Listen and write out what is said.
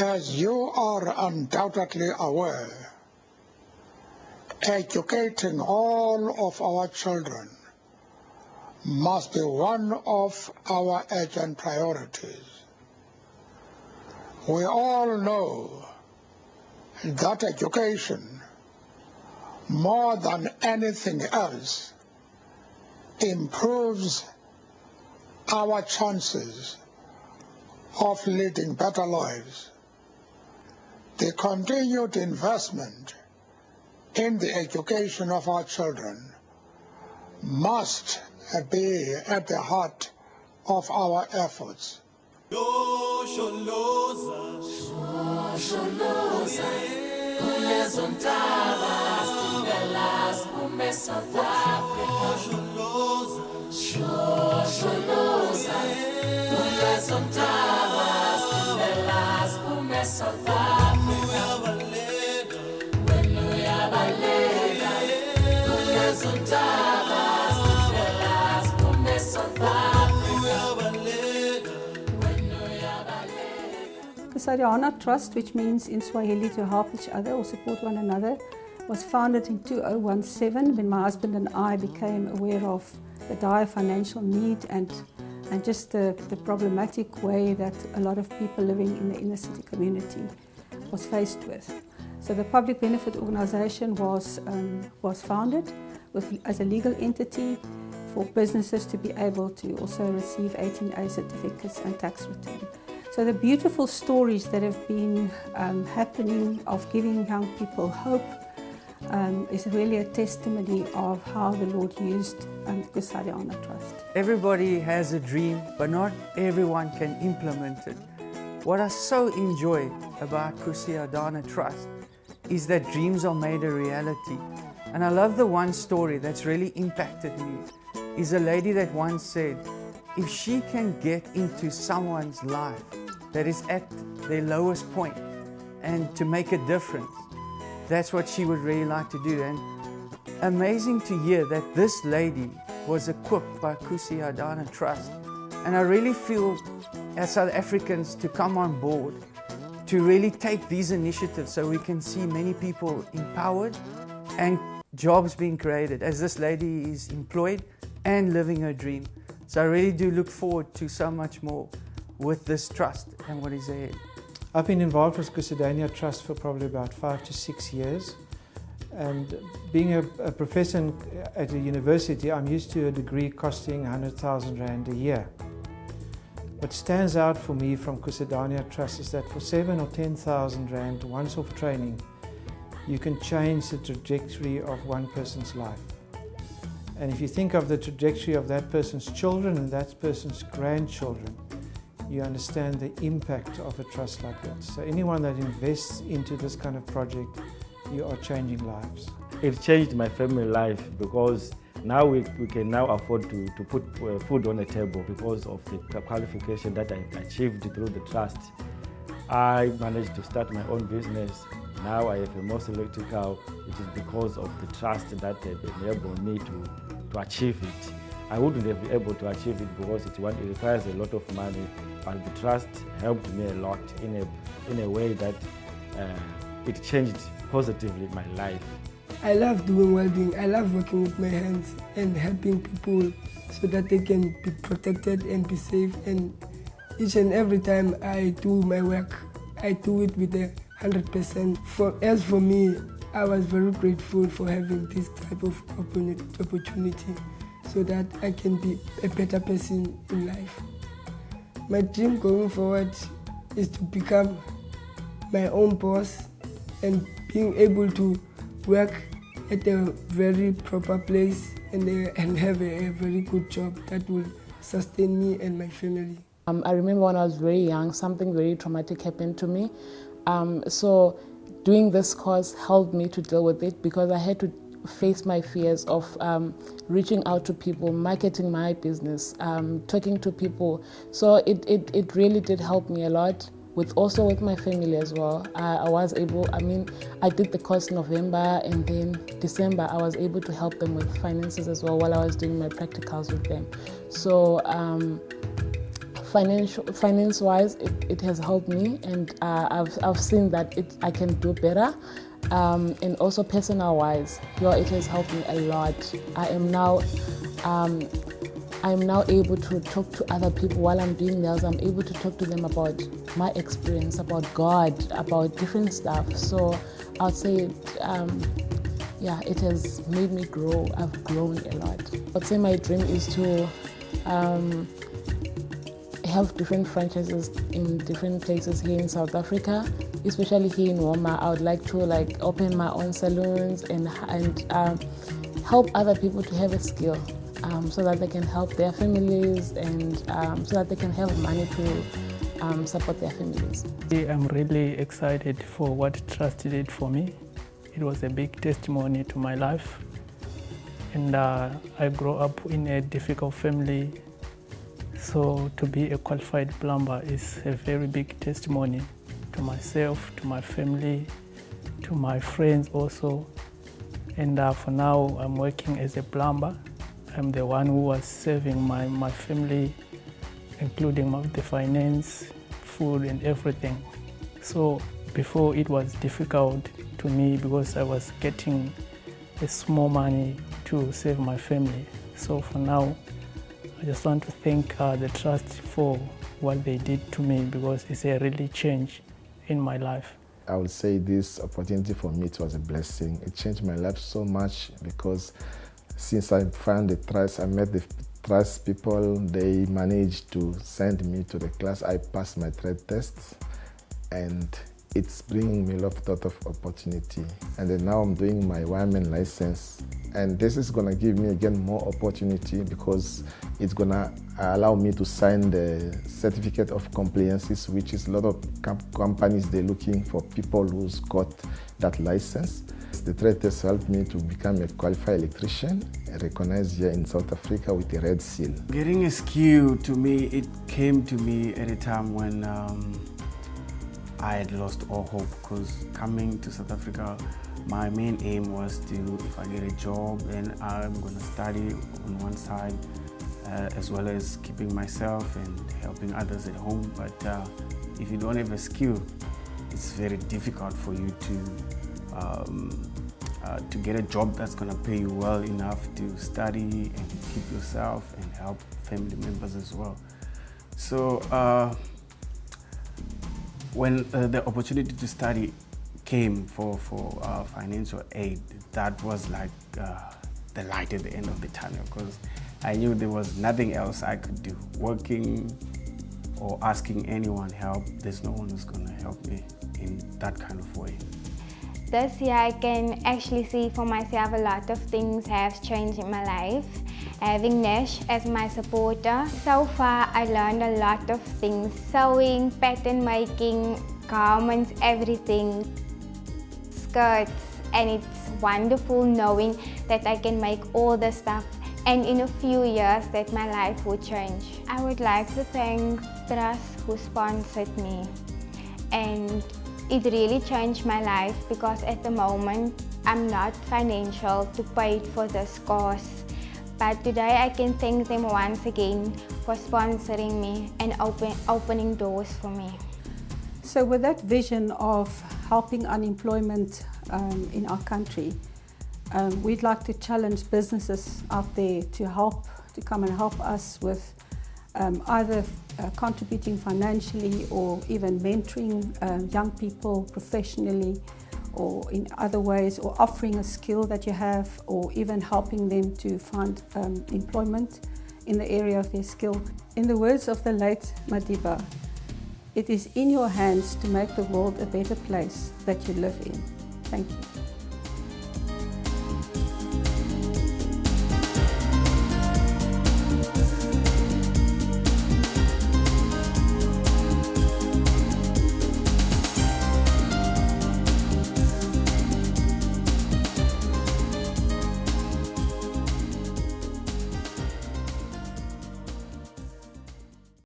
As you are undoubtedly aware, educating all of our children must be one of our urgent priorities. We all know that education, more than anything else, improves our chances of leading better lives. The continued investment in the education of our children must be at the heart of our efforts. Kusaidiana Trust, which means in Swahili to help each other or support one another, was founded in 2017 when my husband and I became aware of the dire financial need and just the problematic way that a lot of people living in the inner city community was faced with. So the public benefit organisation was founded as a legal entity for businesses to be able to also receive 18A certificates and tax return. So the beautiful stories that have been happening of giving young people hope is really a testimony of how the Lord used the Kusaidiana Trust. Everybody has a dream, but not everyone can implement it. What I so enjoy about Kusaidiana Trust is that dreams are made a reality. And I love the one story that's really impacted me, is a lady that once said, if she can get into someone's life that is at their lowest point and to make a difference, that's what she would really like to do. And amazing to hear that this lady was equipped by Kusaidiana Trust. And I really feel as South Africans to come on board to really take these initiatives so we can see many people empowered and jobs being created as this lady is employed and living her dream. So I really do look forward to so much more with this trust and what is ahead. I've been involved with Kusaidiana Trust for probably about 5 to 6 years. And being a professor at a university, I'm used to a degree costing 100,000 Rand a year. What stands out for me from Kusaidiana Trust is that for 7 or 10,000 Rand once-off training, you can change the trajectory of one person's life. And if you think of the trajectory of that person's children and that person's grandchildren, you understand the impact of a trust like that. So anyone that invests into this kind of project, you are changing lives. It changed my family life because now we can now afford to put food on the table because of the qualification that I achieved through the trust. I managed to start my own business. Now I have a Moss Electrical. It is because of the trust that enabled me to achieve it. I wouldn't have been able to achieve it because it requires a lot of money, but the trust helped me a lot in a way that it changed positively my life. I love doing welding. I love working with my hands and helping people so that they can be protected and be safe. And each and every time I do my work, I do it with 100%. As for me, I was very grateful for having this type of opportunity so that I can be a better person in life. My dream going forward is to become my own boss and being able to work at a very proper place and have a very good job that will sustain me and my family. I remember when I was very young, something very traumatic happened to me. So doing this course helped me to deal with it because I had to face my fears of reaching out to people, marketing my business, talking to people. So it really did help me a lot. Also with my family as well. I did the course in November, and then December I was able to help them with finances as well while I was doing my practicals with them. So Finance-wise, it has helped me, and I've seen that I can do better. And also personal-wise, it has helped me a lot. I am now able to talk to other people while I'm doing nails. I'm able to talk to them about my experience, about God, about different stuff. So I'd say, it has made me grow. I've grown a lot. I'd say my dream is to have different franchises in different places here in South Africa, especially here in Woma. I would like to open my own salons and help other people to have a skill, so that they can help their families and so that they can have money to support their families. I'm really excited for what Trust did for me. It was a big testimony to my life, and I grew up in a difficult family, so to be a qualified plumber is a very big testimony to myself, to my family, to my friends also. And for now, I'm working as a plumber. I'm the one who was serving my family, including the finance, food and everything. So before it was difficult to me because I was getting a small money to save my family. So for now, I just want to thank the Trust for what they did to me, because it's a really change in my life. I would say this opportunity for me, it was a blessing. It changed my life so much, because since I found the Trust, I met the Trust people. They managed to send me to the class. I passed my trade test, and it's bringing me a lot of opportunity. And then now I'm doing my wireman license, and this is gonna give me again more opportunity, because it's gonna allow me to sign the certificate of compliances, which is a lot of companies, they're looking for people who's got that license. The trade test helped me to become a qualified electrician, recognized here in South Africa with the red seal. Getting a skill, to me, it came to me at a time when I had lost all hope, because coming to South Africa, my main aim was to, if I get a job, then I'm going to study on one side, as well as keeping myself and helping others at home. But if you don't have a skill, it's very difficult for you to get a job that's going to pay you well enough to study and keep yourself and help family members as well. So when the opportunity to study came for financial aid, that was like the light at the end of the tunnel, because I knew there was nothing else I could do. Working or asking anyone help, there's no one who's going to help me in that kind of way. This year I can actually see for myself a lot of things have changed in my life. Having Nash as my supporter, so far I learned a lot of things: sewing, pattern making, garments, everything, skirts, and it's wonderful knowing that I can make all the stuff, and in a few years that my life will change. I would like to thank Trust who sponsored me, and it really changed my life, because at the moment I'm not financial to pay for this course. But today I can thank them once again for sponsoring me and opening doors for me. So with that vision of helping unemployment in our country, we'd like to challenge businesses out there to come and help us with either contributing financially or even mentoring young people professionally or in other ways, or offering a skill that you have, or even helping them to find employment in the area of their skill. In the words of the late Madiba, it is in your hands to make the world a better place that you live in. Thank you.